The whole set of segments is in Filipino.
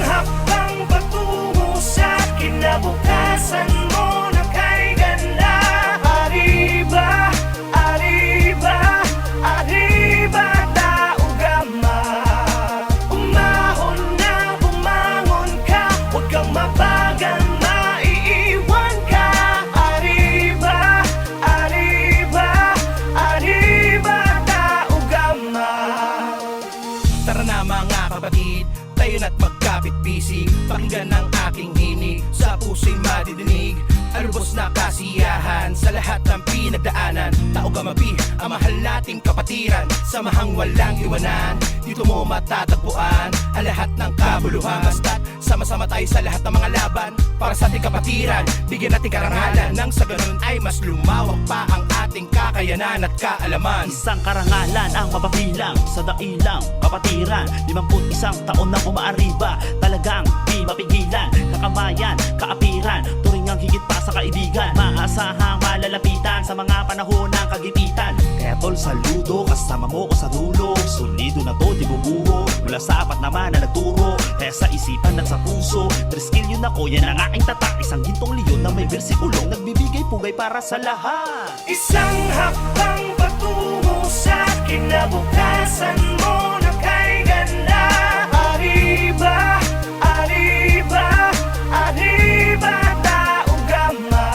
hakbang patungo sa kinabukasan mo na kay ganda. Arriba, arriba, arriba, tao gama. Umahon na, bumangon ka, huwag kang mabagal, maiiwan ka. Arriba, arriba, arriba, tao gama. Tara na mga kapatid, tayo na't magkapit-bisig. Pakinggan ang aking hinig, sa puso'y madidinig. Alubos na kasiyahan sa lahat ng pinagdaanan. Tao gamapi, ang mahal nating kapatiran. Samahang walang iwanan, dito mo matatagpuan ang lahat ng kabuluhan. Basta't sama-sama tayo sa lahat ng mga laban para sa ating kapatiran. Bigyan natin karangalan, nang sa ganun ay mas lumawak pa ang ating kakayanan at kaalaman. Isang karangalan ang mapapilang sa dailang kapatiran. 51 taon na umaariba, talagang di mapigilan. Kakamayan, kaapiran, turing ang higit pa sa kaibigan. Maasahang malalapitan sa mga panahon ng kagipitan. Kaya tol, saludo, kasama mo ko sa dulo. Solido na to, di bubuho, mula sa apat naman na nagturo. Kaya sa isipan at sa puso, triskill yun ako, yan ang aking tatak. Isang gintong leon na may bersikulong nagbibigay pugay para sa lahat. Isang hakbang patungo sa kinabukasan mo na kay ganda. Arriba, arriba, arriba, tao gama.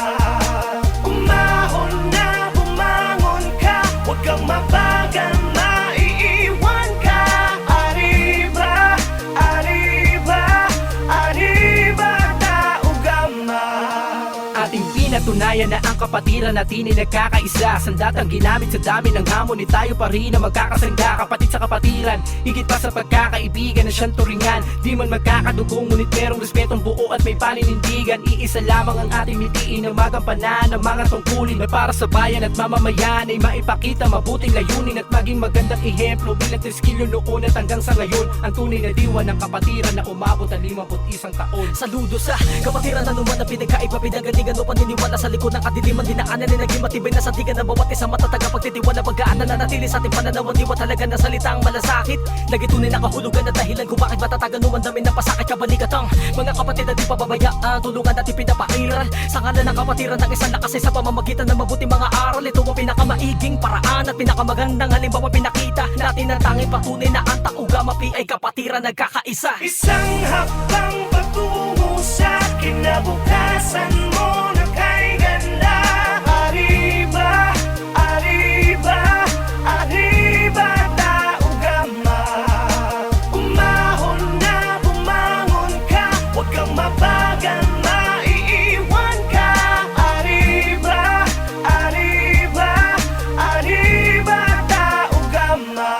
Umahon na, bumangon ka, huwag kang mabagal, maiiwan ka. Arriba, arriba, arriba, tao gama. Ating pinatunayan na ang kapatiran natin ay nagkakaisa. Sandatang ginamit sa dami ng hamon, ni tayo pa rin na magkakasangga. Kapatid sa kapatiran, higit pa sa pagkakaibigan na siyang turingan. Di man magkakadugong, ngunit merong respetong buo at may paninindigan. Iisa lamang ang ating mitiin na magampanan ng mga tungkulin na para sa bayan at mamamayan ay maipakita mabuting layunin at maging magandang ehemplo bilang triskilyo noon at hanggang sa ngayon. Ang tunay na diwa ng kapatiran na umabot ang 51 taon. Saludo sa kapatiran na naman na pinagkaiba, pinagalingan o paniniwala sa likod ng kadiliman. Dinaanan na naging matibay na sandigan ng bawat isang matataga. Pagtitiwala, pagkaan na natili sa ating pananaw. Diwa talaga na salitang malasakit. Nagitunay na kahulugan na dahilan kung bakit matatagan numan dami ng pasakit. Kabalikat ang mga kapatid na di pababayaan, tulungan natin pinapairal sa ngalan ng kapatiran ng isang lakas sa pamamagitan ng mabuti mga aral. Ito ang pinakamaiging paraan at pinakamagandang halimbawa pinakita natin ang tanging patunay na ang tao gamapi ay kapatiran nagkakaisa. Isang hakbang patungo sa kinabukasan mo na kay ganda. Arriba, arriba, arriba, tao gama. Umahon na, bumangon ka, huwag kang mabagal, maiiwan ka. Arriba, arriba, arriba, tao gama.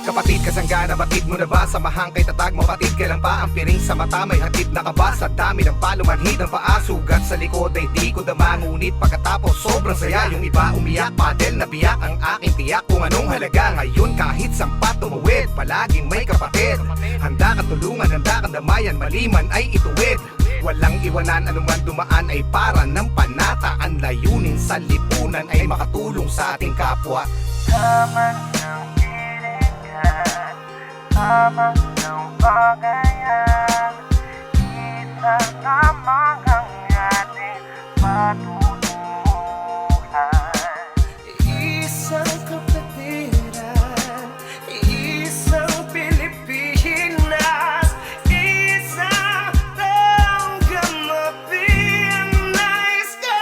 Kapatid, kasangga na batid mo na ba? Samahang kay tatag mo patid, kailan pa ang piring sa mata? May hatid na ka ba? Sa dami ng palumanhid ng paa, sugat sa likod ay di ko dama. Ngunit pagkatapos sobrang saya, yung iba umiyak, padel na biyak ang aking tiyak. Kung anong halaga ngayon kahit sampat tumuwid, palaging may kapatid. Handa ka tulungan, handa kang damayan, maliman ay ituwid. Walang iwanan, anuman dumaan ay para ng panata. Ang layunin sa lipunan ay makatulong sa ating kapwa. Tama ng hilingan, tama ng bagayan, isa lamang ang ating patutunguhan. Isang kapatiran, isang Pilipinas, isang tao gamapi ang nais ko.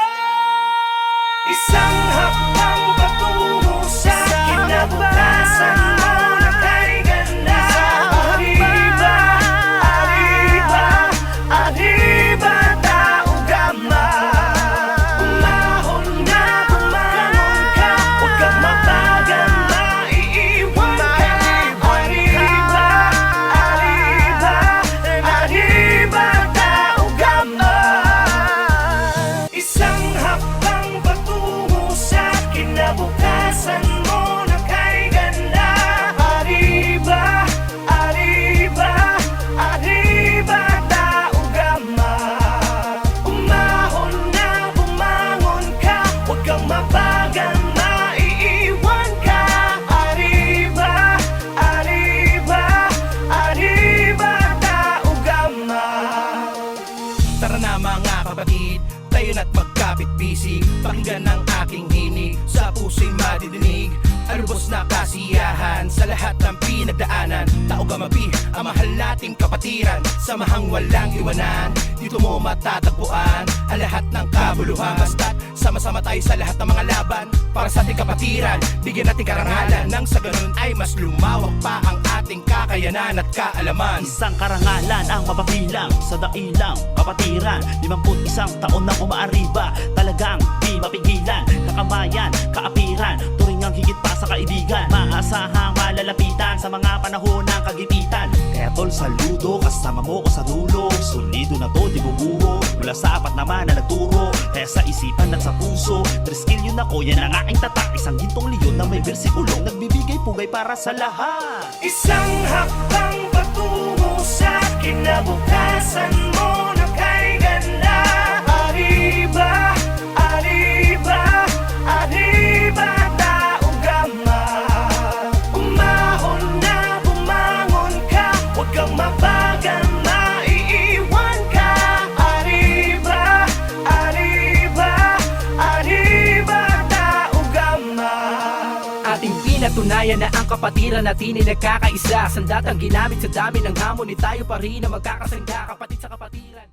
Isang hakbang patungo sa kinabukasan mo na kay ganda. Arriba, magkakapatid. Tayo na't magkapit-bisig, pakinggan ang aking hini, sa puso'y madidinig. Arubos na kasiyahan sa lahat ng pinagdaanan. Tao gamapi, ang mahal nating kapatiran, samahang walang iwanan. Dito mo matatagpuan ang lahat ng kabuluhan. Basta't sama-sama tayo sa lahat ng mga laban para sa ating kapatiran. Bigyan natin karangalan nang sa ganun ay mas lumawak pa ang ating kakayanan at kaalaman. Isang karangalan ang mapapilang sa dailang kapatiran. 51 taon na umaariba, talagang di mapigilan. Kakamayan, kaapiran, turingang higit pa sa kaibigan. Maasahang malalapitan sa mga panahon ng kagipitan. Kaya tol, saludo, kasama mo ko sa dulo. Solido na to, di bubuho, mula sa apat naman na nagturo. Kaya sa isipan at sa puso, triskill yun ako, yan ang aking tatak. Isang gintong leon na may bersikulong nagbibigay pugay para sa lahat. Isang hakbang patungo sa kinabukasan mo na kay ganda. Arriba, arriba, arriba, tao gama. Umahon na bumangon ka, huwag kang mabagal, maiiwan ka. Arriba, arriba, arriba, tao gama. Ating pinatunayan na ang kapatiran natin ay nagkakaisa. Sandatang ginamit sa dami ng hamon, ni tayo pa rin na magkakasangga, kapatid sa kapatiran.